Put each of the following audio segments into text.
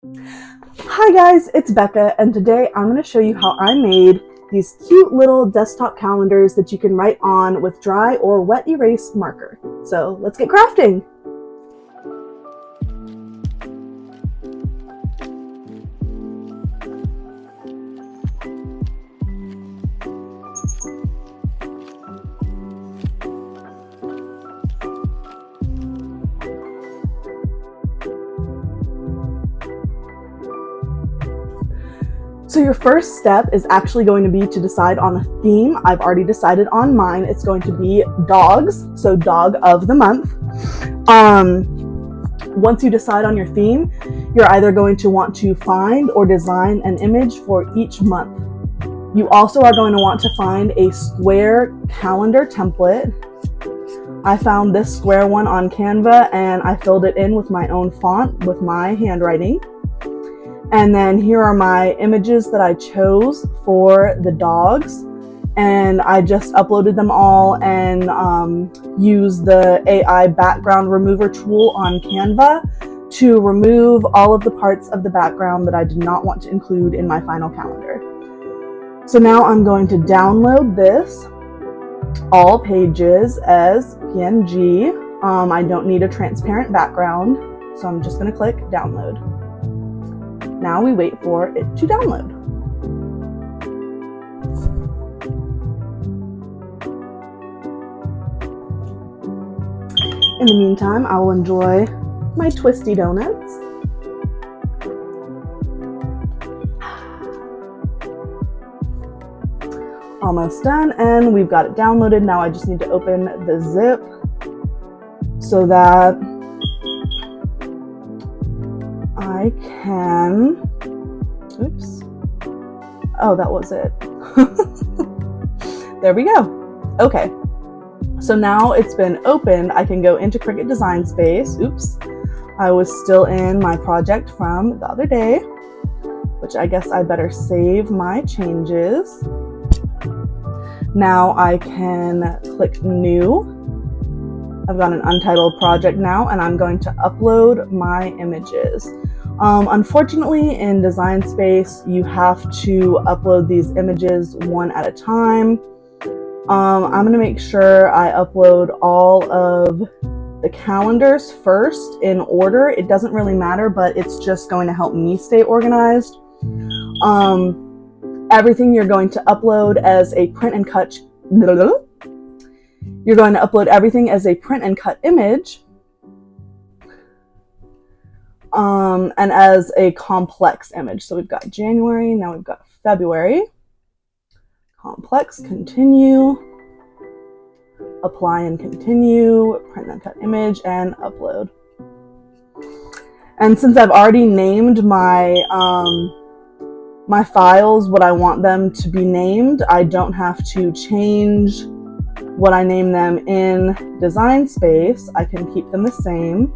Hi guys, it's Becca, and today I'm going to show you how I made these cute little desktop calendars that you can write on with dry or wet erase marker. So let's get crafting! So your first step is actually going to be to decide on a theme. I've already decided on mine. It's going to be dogs, so dog of the month. Once you decide on your theme, you're either going to want to find or design an image for each month. You also are going to want to find a square calendar template. I found this square one on Canva and I filled it in with my own font with my handwriting. And then here are my images that I chose for the dogs. And I just uploaded them all and used the AI background remover tool on Canva to remove all of the parts of the background that I did not want to include in my final calendar. So now I'm going to download this, all pages as PNG. I don't need a transparent background, so I'm just going to click download. Now we wait for it to download. In the meantime, I will enjoy my twisty donuts. Almost done, and we've got it downloaded. Now I just need to open the zip so that I can, oops, oh, that was it. There we go. Okay, so now it's been opened. I can go into Cricut Design Space. Oops, I was still in my project from the other day, which I guess I better save my changes. Now I can click new. I've got an untitled project now, and I'm going to upload my images. Unfortunately, in Design Space, you have to upload these images one at a time. I'm going to make sure I upload all of the calendars first in order. It doesn't really matter, but it's just going to help me stay organized. Everything you're going to upload as a print and cut. You're going to upload everything as a print and cut image. And as a complex image. So we've got January, now we've got February. Complex, continue, apply and continue, print and cut image, and upload. And since I've already named my my files what I want them to be named, I don't have to change what I name them in Design Space. I can keep them the same.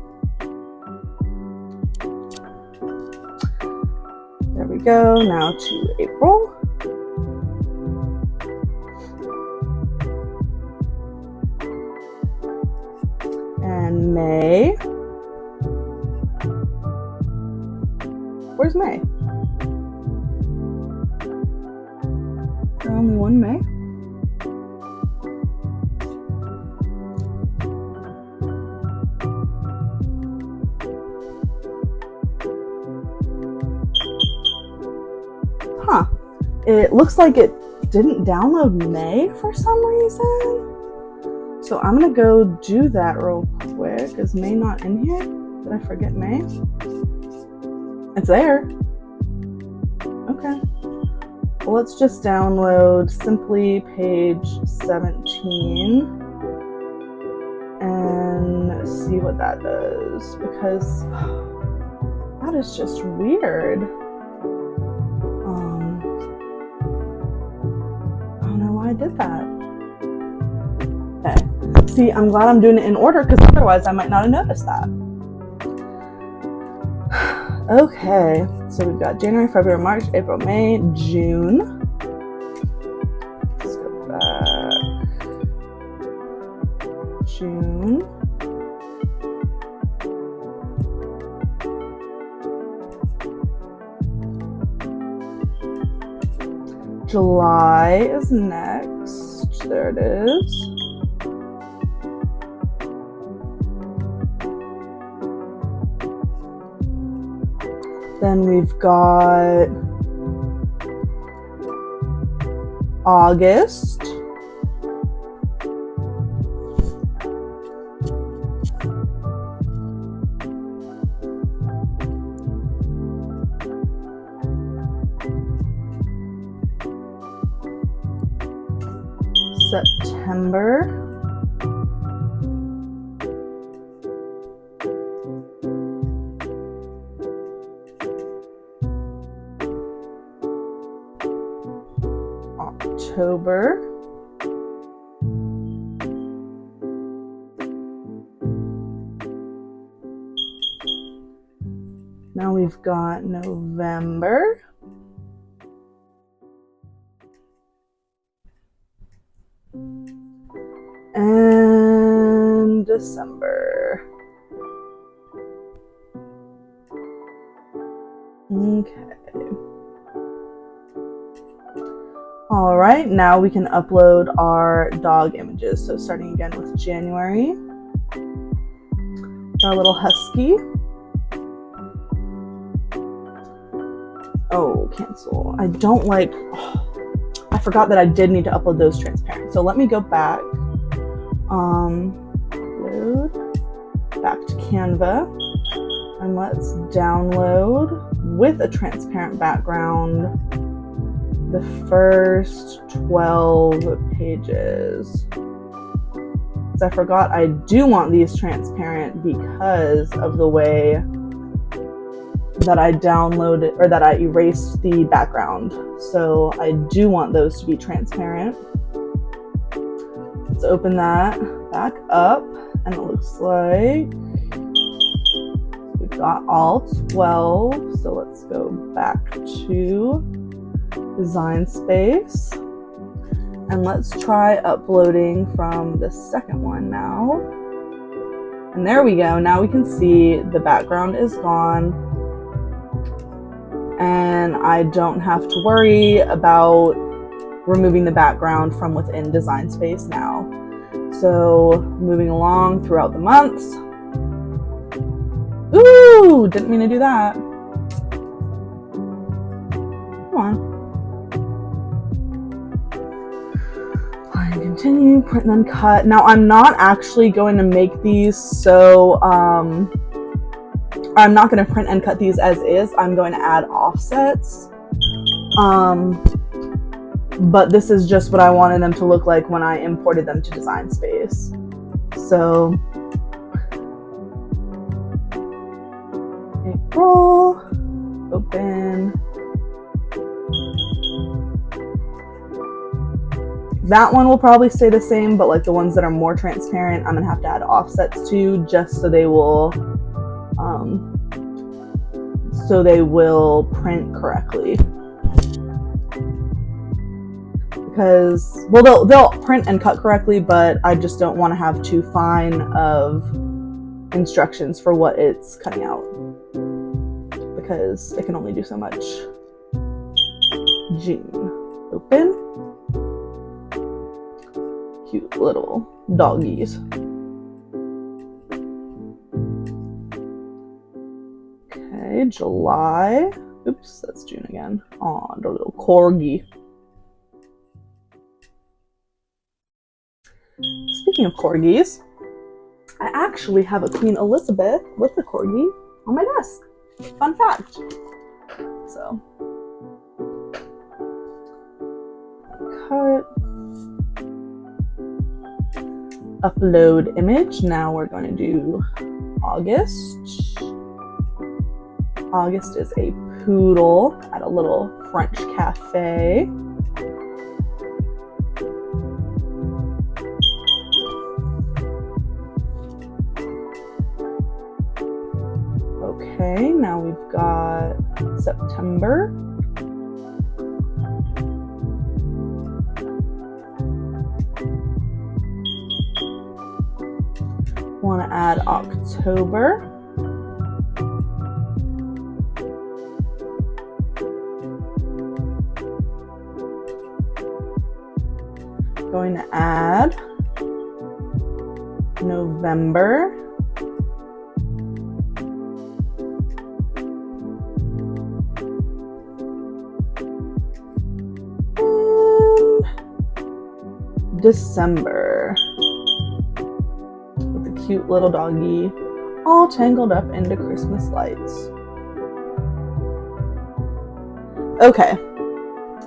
There we go. Now to April. And May. Where's May? Is there only one May? Huh. It looks like it didn't download May for some reason. So I'm gonna go do that real quick. Is May not in here? Did I forget May? It's there. Okay. Well, let's just download simply page 17 and see what that does, because that is just weird. I don't know why I did that. Okay. See, I'm glad I'm doing it in order, because otherwise I might not have noticed that. Okay, so we've got January, February, March, April, May, June. Let's go back. June. July is next. There it is. Then we've got August. September. October. Now we've got November. And December. Okay. All right, now we can upload our dog images. So starting again with January, our little husky. Oh, cancel. I don't like, I forgot that I did need to upload those transparent. So let me go back, upload, back to Canva, and let's download with a transparent background the first 12 pages. So I forgot I do want these transparent because of the way that I downloaded or that I erased the background. So I do want those to be transparent. Let's open that back up, and it looks like we've got all 12. So let's go back to Design Space, and let's try uploading from the second one now. And there we go. Now we can see the background is gone, and I don't have to worry about removing the background from within Design Space now. So moving along throughout the months. Ooh, didn't mean to do that. Come on. Continue, print, and then cut. Now I'm not actually going to make these, so I'm not going to print and cut these as is. I'm going to add offsets. But this is just what I wanted them to look like when I imported them to Design Space. So April, open. That one will probably stay the same, but like the ones that are more transparent, I'm gonna have to add offsets to, just so they will print correctly. Because, well, they'll print and cut correctly, but I just don't want to have too fine of instructions for what it's cutting out, because it can only do so much. June, open. Cute little doggies. Okay, July. Oops, that's June again. Aw, the little corgi. Speaking of corgis, I actually have a Queen Elizabeth with a corgi on my desk. Fun fact. So, cut. Upload image. Now we're going to do August. August is a poodle at a little French cafe. Okay, now we've got September. Want to add October. going to add November. And December. With the cute little doggy all tangled up into Christmas lights. Okay,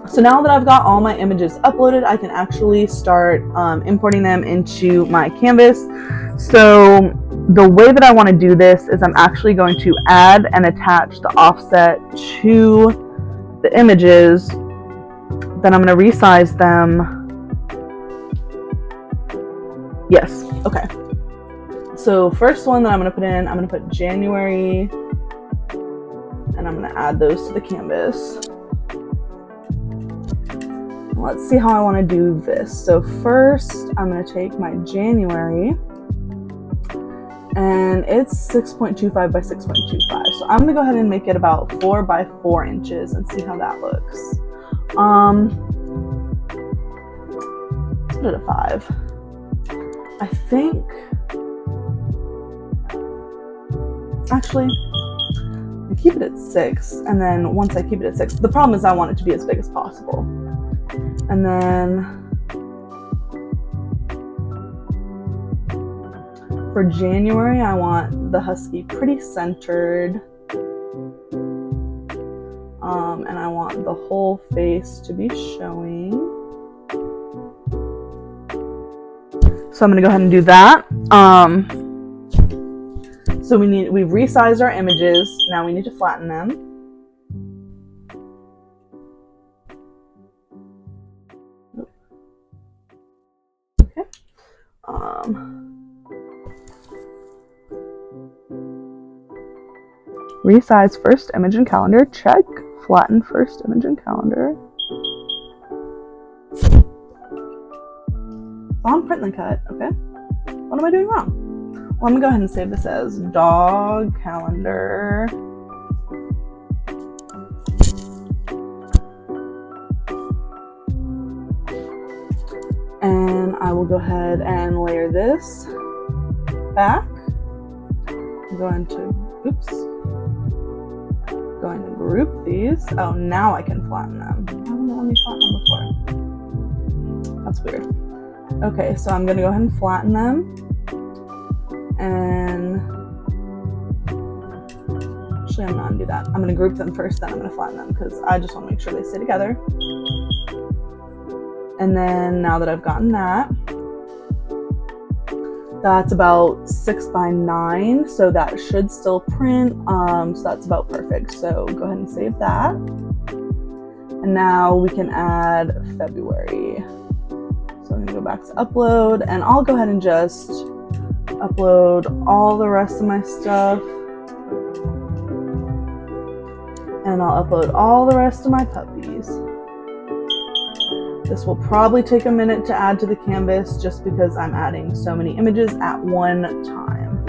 so now that I've got all my images uploaded, I can actually start importing them into my canvas. So the way that I want to do this is I'm actually going to add and attach the offset to the images. Then I'm going to resize them. Yes, okay. So first one that I'm going to put in, I'm going to put January, and I'm going to add those to the canvas. Let's see how I want to do this. So first, I'm going to take my January, and it's 6.25 by 6.25. So I'm going to go ahead and make it about 4 by 4 inches and see how that looks. Let's put it at 5. I think, actually, I keep it at 6, and then once I keep it at 6, the problem is I want it to be as big as possible. And then for January, I want the husky pretty centered. And I want the whole face to be showing. So I'm gonna go ahead and do that. So we've resized our images. Now we need to flatten them. Okay. Resize first image and calendar, check. Flatten first image and calendar. On print and cut, okay. What am I doing wrong? Well, I'm gonna go ahead and save this as dog calendar. And I will go ahead and layer this back. I'm going to, going to group these. Oh, now I can flatten them. Why wouldn't it let me flatten them before? That's weird. Okay, so I'm gonna go ahead and flatten them. And actually, I'm not gonna do that. I'm gonna group them first, then I'm gonna flatten them because I just want to make sure they stay together. And then now that I've gotten that, that's about 6 by 9, so that should still print. So that's about perfect. So go ahead and save that. And now we can add February. So I'm gonna go back to upload, and I'll go ahead and just upload all the rest of my stuff. And I'll upload all the rest of my puppies. This will probably take a minute to add to the canvas just because I'm adding so many images at one time.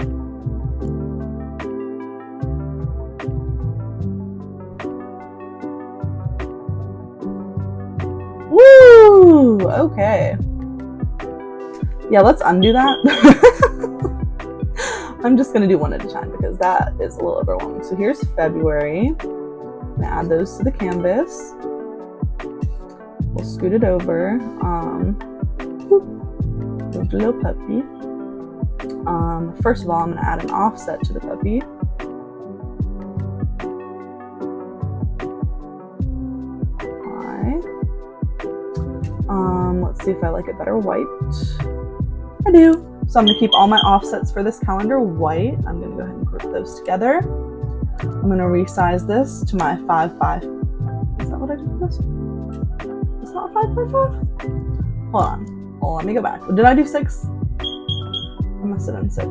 Woo! Okay. Yeah, let's undo that. I'm just gonna do one at a time because that is a little overwhelming. So here's February. I'm gonna add those to the canvas. We'll scoot it over. Move the little puppy. First of all, I'm gonna add an offset to the puppy. Let's see if I like it better white. I do. So I'm gonna keep all my offsets for this calendar white. I'm gonna go ahead and group those together. I'm gonna resize this to my 5 by. Is that what I did with this? It's not 5 by 5? Hold on. Oh, let me go back. Did I do 6? I must have done 6.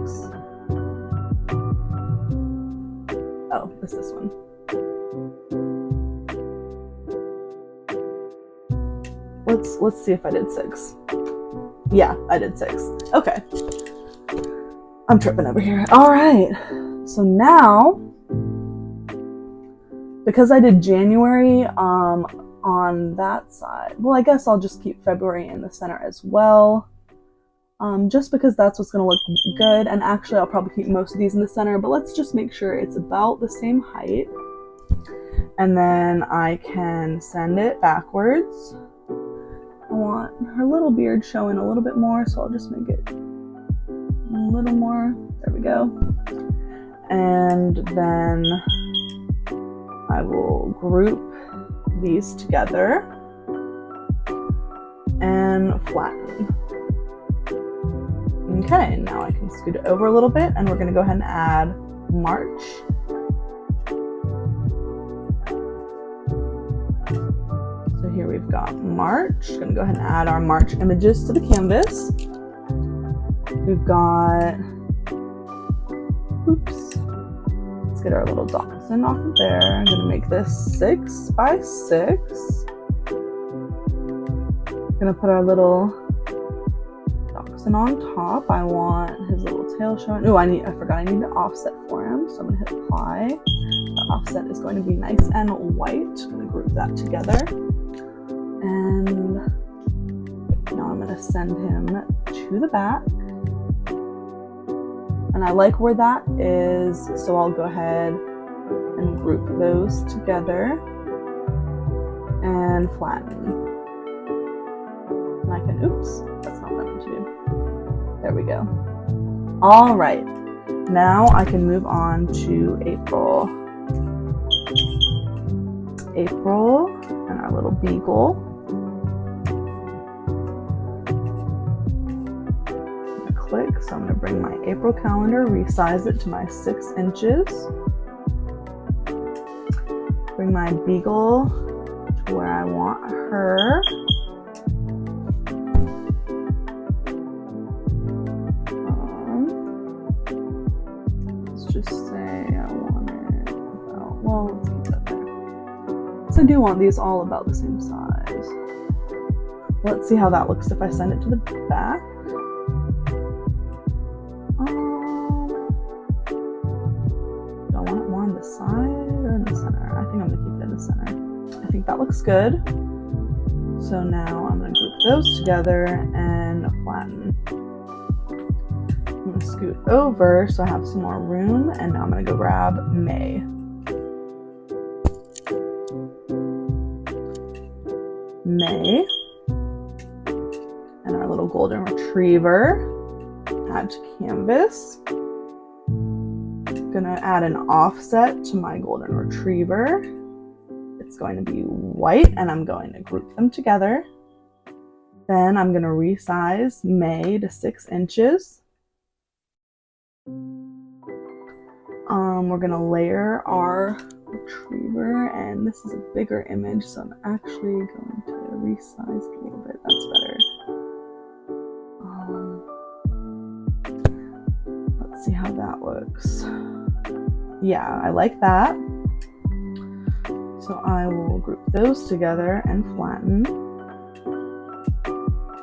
Oh, it's this one. Let's see if I did 6. Yeah, I did 6. Okay. I'm tripping over here. All right. So now, because I did January on that side. Well, I guess I'll just keep February in the center as well. Just because that's what's going to look good. And actually, I'll probably keep most of these in the center, but let's just make sure it's about the same height. And then I can send it backwards. I want her little beard showing a little bit more, so I'll just make it a little more. There we go. And then I will group these together and flatten. Okay, now I can scoot it over a little bit, and we're going to go ahead and add March. So here we've got March. Going to go ahead and add our March images to the canvas. We've got, oops, let's get our little dachshund off of there. I'm going to make this 6 by 6. Going to put our little dachshund on top. I want his little tail showing. Oh, I forgot I need to offset for him, so I'm going to hit apply. The offset is going to be nice and white. I'm going to group that together. And now I'm going to send him to the back. And I like where that is, so I'll go ahead and group those together and flatten. And I can, oops, that's not what I want to do. There we go. All right, now I can move on to April. April and our little beagle. Click, so I'm going to bring my April calendar, resize it to my 6 inches. Bring my beagle to where I want her. Let's just say I want it about, well, let's keep that there. So I do want these all about the same size. Let's see how that looks if I send it to the back. Do I want it more on the side or in the center? I think I'm going to keep it in the center. I think that looks good. So now I'm going to group those together and flatten. I'm going to scoot over so I have some more room, and now I'm going to go grab May. May. And our little golden retriever. Add to canvas. Gonna add an offset to my golden retriever. It's going to be white, and I'm going to group them together. Then I'm gonna resize May to 6 inches. We're gonna layer our retriever, and this is a bigger image, so I'm actually going to resize it a little bit. That's better. Let's see how that looks. Yeah, I like that. So I will group those together and flatten.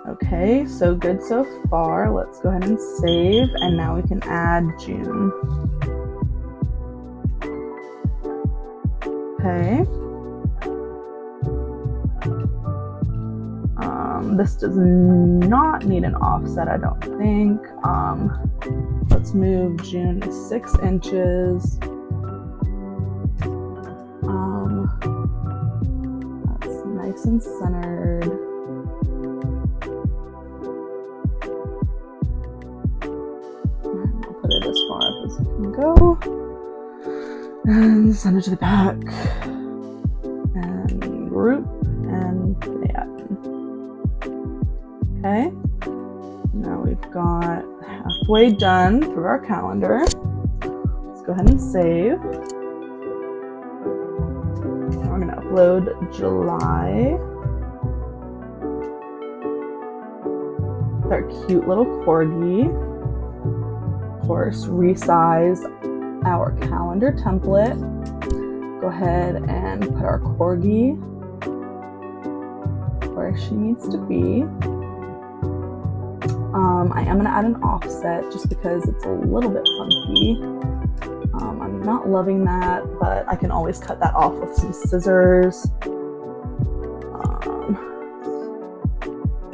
Okay, so good so far. Let's go ahead and save, and now we can add June. Okay. This does not need an offset, I don't think. Let's move June to 6 inches. That's nice and centered. I'll put it as far up as it can go. And send it to the back. And group and flatten. Okay. Now we've got halfway done through our calendar. Let's go ahead and save. Now we're going to upload July. With our cute little corgi. Of course, resize our calendar template. Go ahead and put our corgi where she needs to be. I am going to add an offset just because it's a little bit funky. I'm not loving that, but I can always cut that off with some scissors.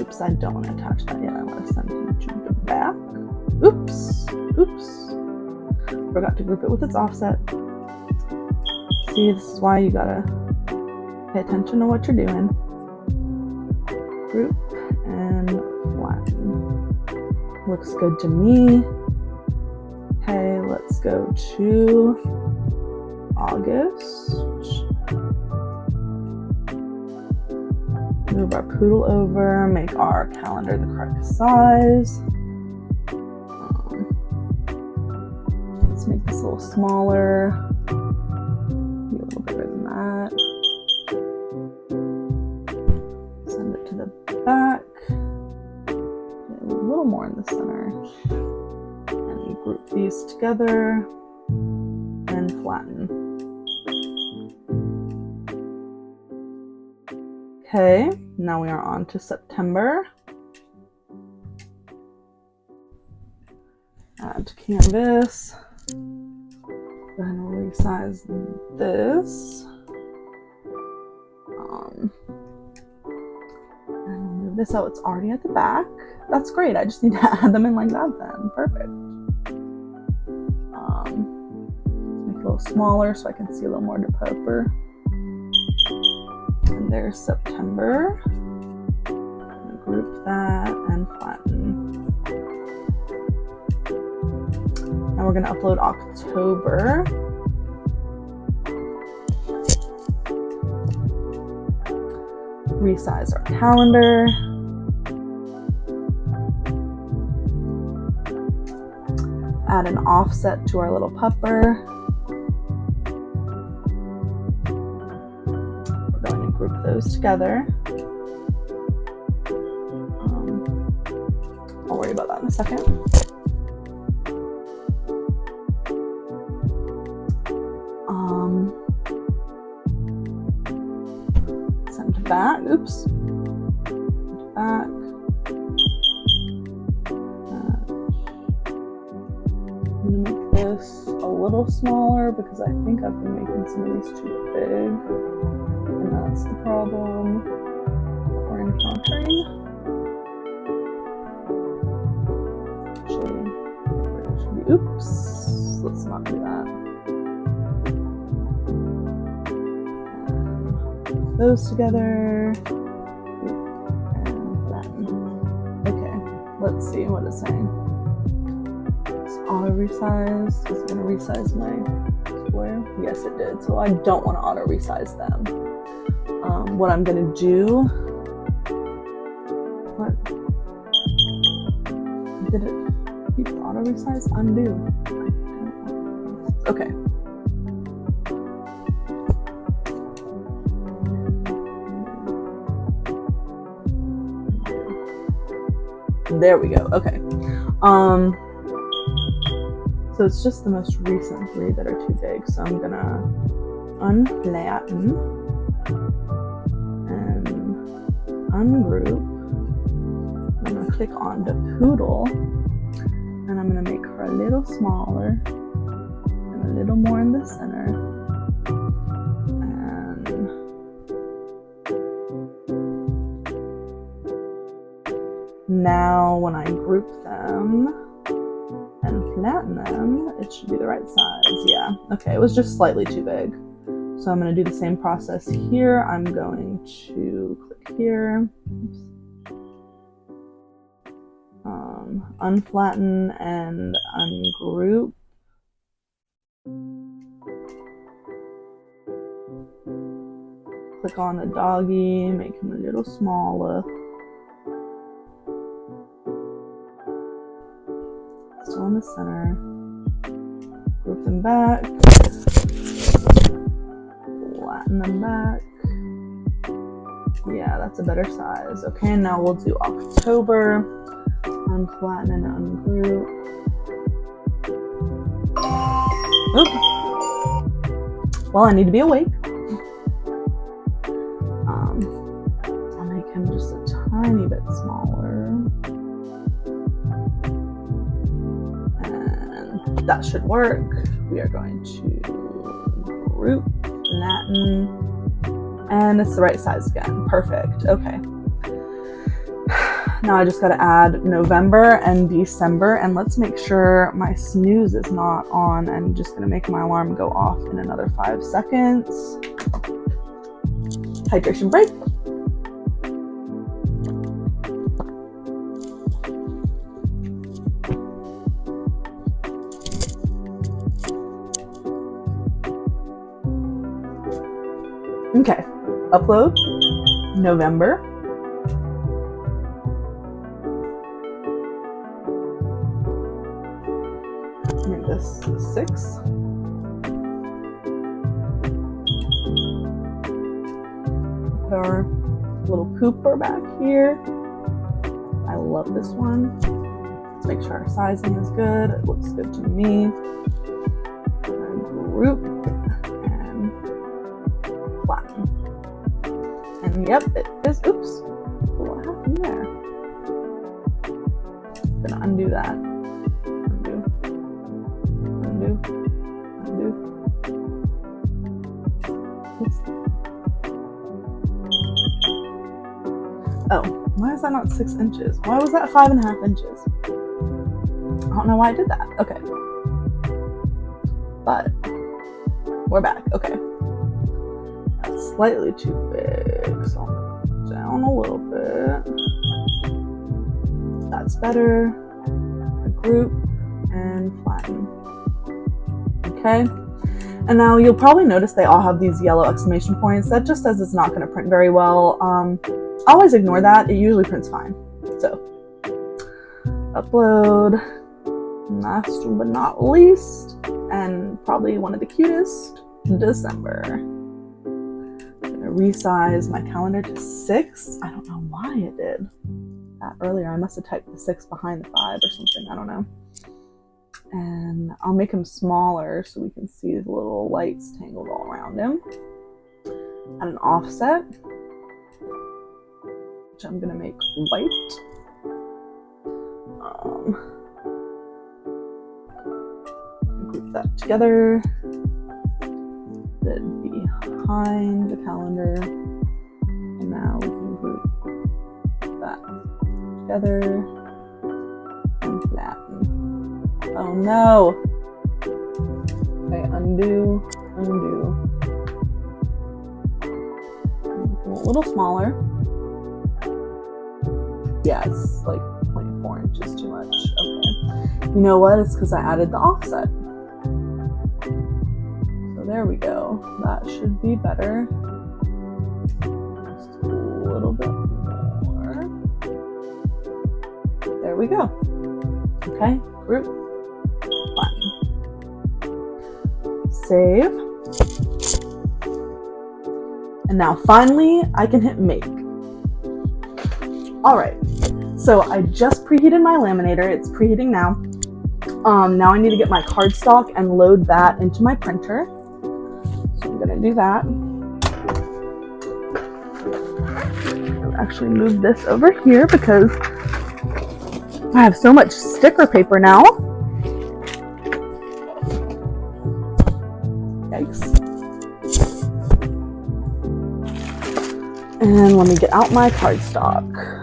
Oops, I don't want to attach that yet. I want to send him to the back. Oops. Forgot to group it with its offset. See, this is why you gotta pay attention to what you're doing. Group and flatten. Looks good to me. Okay, let's go to August. Move our poodle over, make our calendar the correct size. Let's make this a little smaller. Maybe a little bigger than that. Send it to the back. A little more in the center. And group these together and flatten. Okay, now we are on to September. Add to canvas. Go ahead and resize this. And move this out. It's already at the back. That's great. I just need to add them in like that then. Perfect. Make it a little smaller so I can see a little more deeper. And there's September. Group that and flatten. Now we're going to upload October. Resize our calendar. Add an offset to our little pupper. We're going to group those together. I'll worry about that in a second. Send to back. Oops. Back. I'm gonna make this a little smaller because I think I've been making some of these too big, and that's the problem that we're encountering. Oops, let's not do that. Put those together. And flatten. Okay, let's see what it's saying. It's auto resize. Is it going to resize my square? Yes, it did. So I don't want to auto resize them. What I'm going to do. What? Did it? Auto resize, undo. Okay. There we go. Okay. So it's just the most recent 3 that are too big. So I'm gonna unflatten and ungroup. I'm gonna click on the poodle. And I'm going to make her a little smaller and a little more in the center. And now when I group them and flatten them, it should be the right size. Yeah, okay, it was just slightly too big. So I'm going to do the same process here. I'm going to click here. Oops. Unflatten and ungroup. Click on the doggy, make him a little smaller. Still in the center. Group them back. Flatten them back. Yeah, that's a better size. Okay, now we'll do October. Unflatten and ungroup. Oop. Well, I need to be awake. I'll make him just a tiny bit smaller. And that should work. We are going to group, flatten, and it's the right size again. Perfect. Okay. Now I just got to add November and December, and let's make sure my snooze is not on. I'm just going to make my alarm go off in another 5 seconds. Hydration break. Okay, upload November. Make this 6. Put our little pooper back here. I love this one. Let's make sure our sizing is good. It looks good to me. Group and flatten. And yep, it is. Oops. What happened there? I'm gonna undo that. Undo. Oops. Oh, why is that not 6 inches? Why was that 5.5 inches? I don't know why I did that. Okay. But we're back. Okay. That's slightly too big, so I'll put it down a little bit. That's better. Group and flatten. Okay. And now you'll probably notice they all have these yellow exclamation points. That just says it's not going to print very well. Always ignore that. It usually prints fine. So, upload. Last but not least, and probably one of the cutest, December. I'm gonna resize my calendar to 6. I don't know why it did that earlier. I must have typed the 6 behind the 5 or something. I don't know. And I'll make him smaller so we can see the little lights tangled all around him. Add an offset, which I'm gonna make white. Group that together. Then behind the calendar. And now we can group that together and flatten. Oh no! Okay, undo. A little smaller. Yeah, it's like 0.4 inches too much. Okay. You know what? It's because I added the offset. So there we go. That should be better. Just a little bit more. There we go. Okay, group. Flatten. Save. And now finally, I can hit make. All right, so I just preheated my laminator. It's preheating now. Now I need to get my cardstock and load that into my printer. So I'm gonna do that. I'll actually move this over here because I have so much sticker paper now. Yikes. And let me get out my cardstock.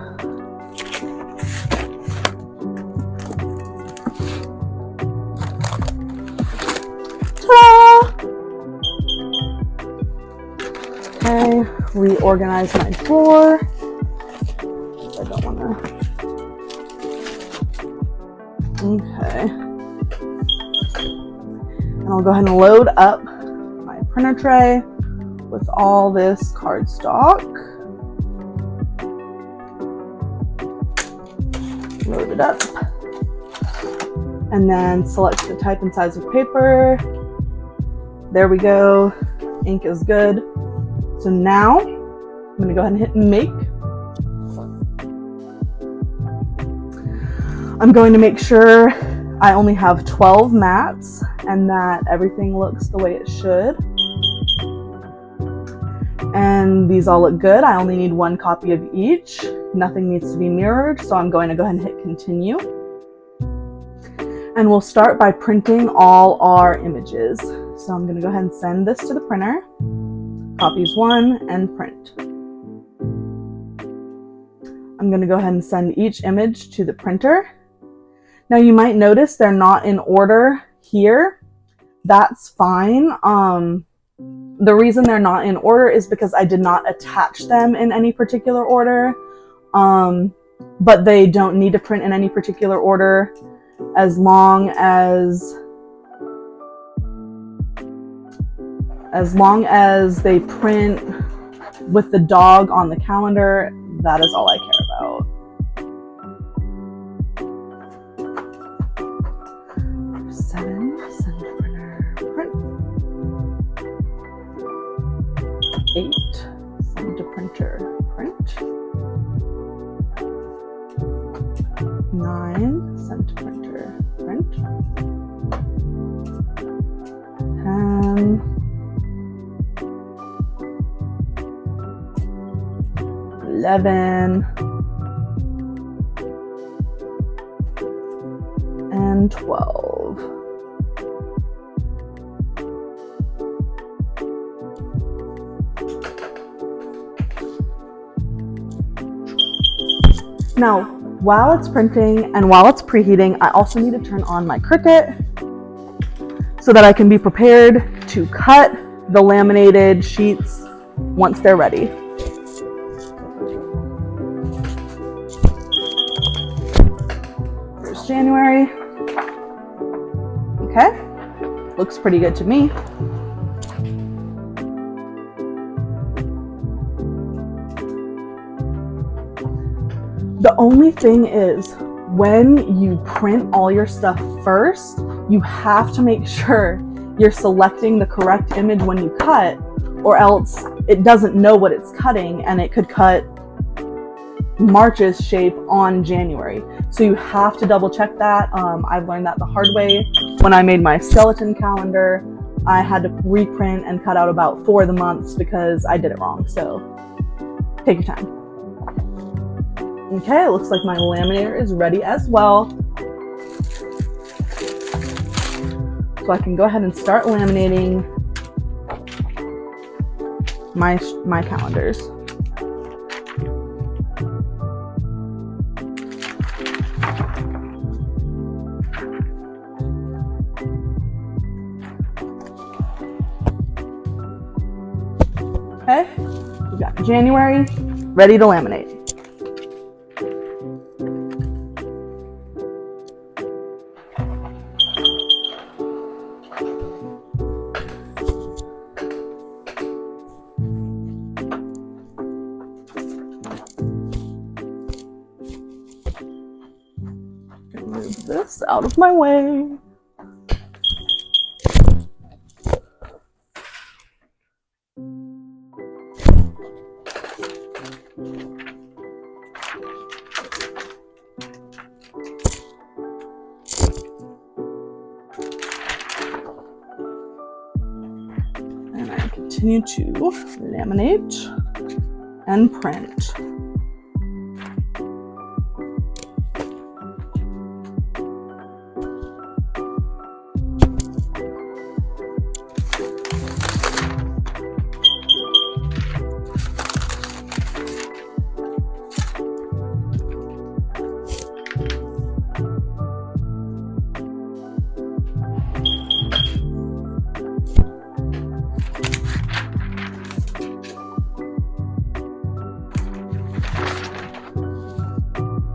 Okay, reorganize my drawer. I don't want to. Okay. And I'll go ahead and load up my printer tray with all this cardstock. Load it up. And then select the type and size of paper. There we go. Ink is good. So now I'm going to go ahead and hit make. I'm going to make sure I only have 12 mats and that everything looks the way it should. And these all look good. I only need 1 copy of each. Nothing needs to be mirrored, so I'm going to go ahead and hit continue. And we'll start by printing all our images. So I'm going to go ahead and send this to the printer. Copies 1 and print. I'm going to go ahead and send each image to the printer. Now you might notice they're not in order here. That's fine. The reason they're not in order is because I did not attach them in any particular order. But they don't need to print in any particular order as long as they print with the dog on the calendar. That is all I care about. Seven, send to printer, print. 8, send to printer, print. 9, send to printer, print. 10, 11, and 12. Now, while it's printing and while it's preheating, I also need to turn on my Cricut so that I can be prepared to cut the laminated sheets once they're ready. There's January. Okay, looks pretty good to me. The only thing is, when you print all your stuff first, you have to make sure you're selecting the correct image when you cut, or else it doesn't know what it's cutting and it could cut March's shape on January. So you have to double check that. I've learned that the hard way. When I made my skeleton calendar, I had to reprint and cut out about 4 of the months because I did it wrong. So take your time. Okay, it looks like my laminator is ready as well. So I can go ahead and start laminating my calendars. Okay, we got January ready to laminate. Move this out of my way. And I continue to laminate and print.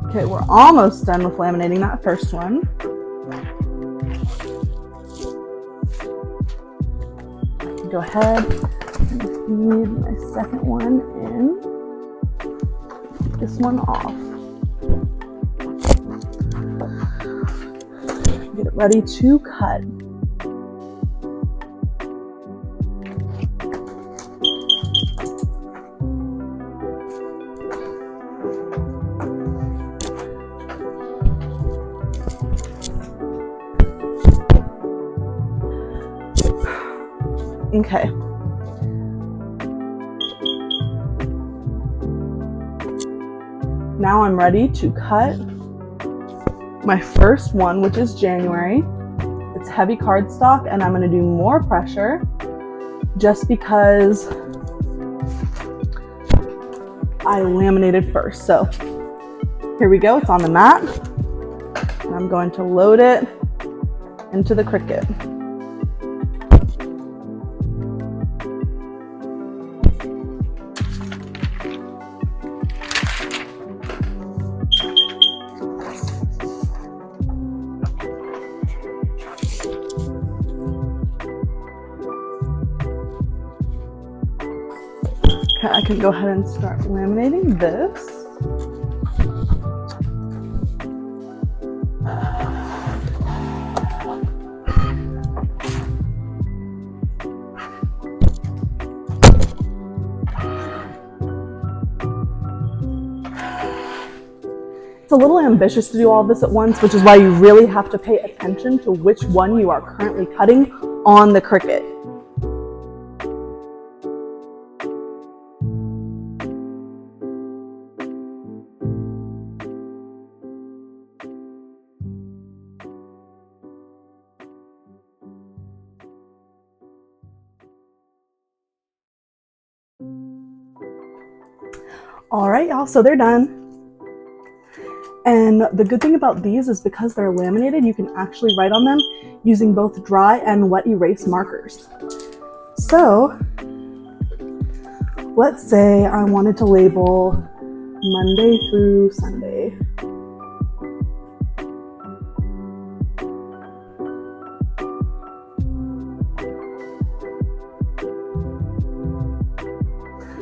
Okay, we're almost done with laminating that first one. Go ahead and feed my second one in. Take this one off. Get it ready to cut. Okay. Now I'm ready to cut my first one, which is January. It's heavy cardstock, and I'm going to do more pressure just because I laminated first. So Here we go, it's on the mat. And I'm going to load it into the Cricut. Okay, I can go ahead and start laminating this. It's a little ambitious to do all this at once, which is why you really have to pay attention to which one you are currently cutting on the Cricut. All right, y'all, so they're done. And the good thing about these is because they're laminated, you can actually write on them using both dry and wet erase markers. So let's say I wanted to label Monday through Sunday.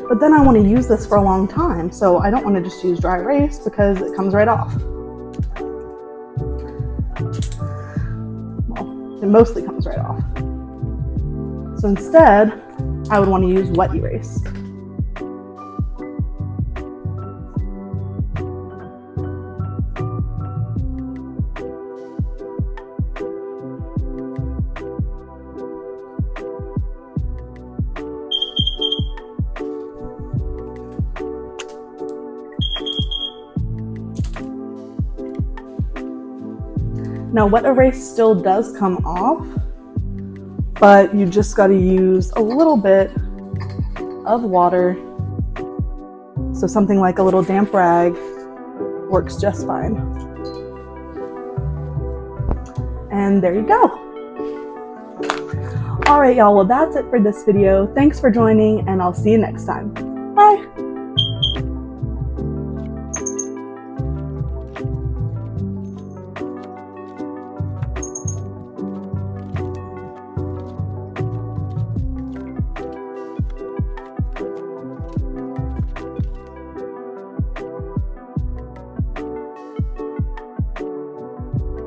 But then I want to use this for a long time, so I don't want to just use dry erase because it comes right off. Well, it mostly comes right off. So instead, I would want to use wet erase. Now, wet erase still does come off, but you just got to use a little bit of water. So something like a little damp rag works just fine. And there you go. All right, y'all, well, that's it for this video. Thanks for joining, and I'll see you next time. Bye.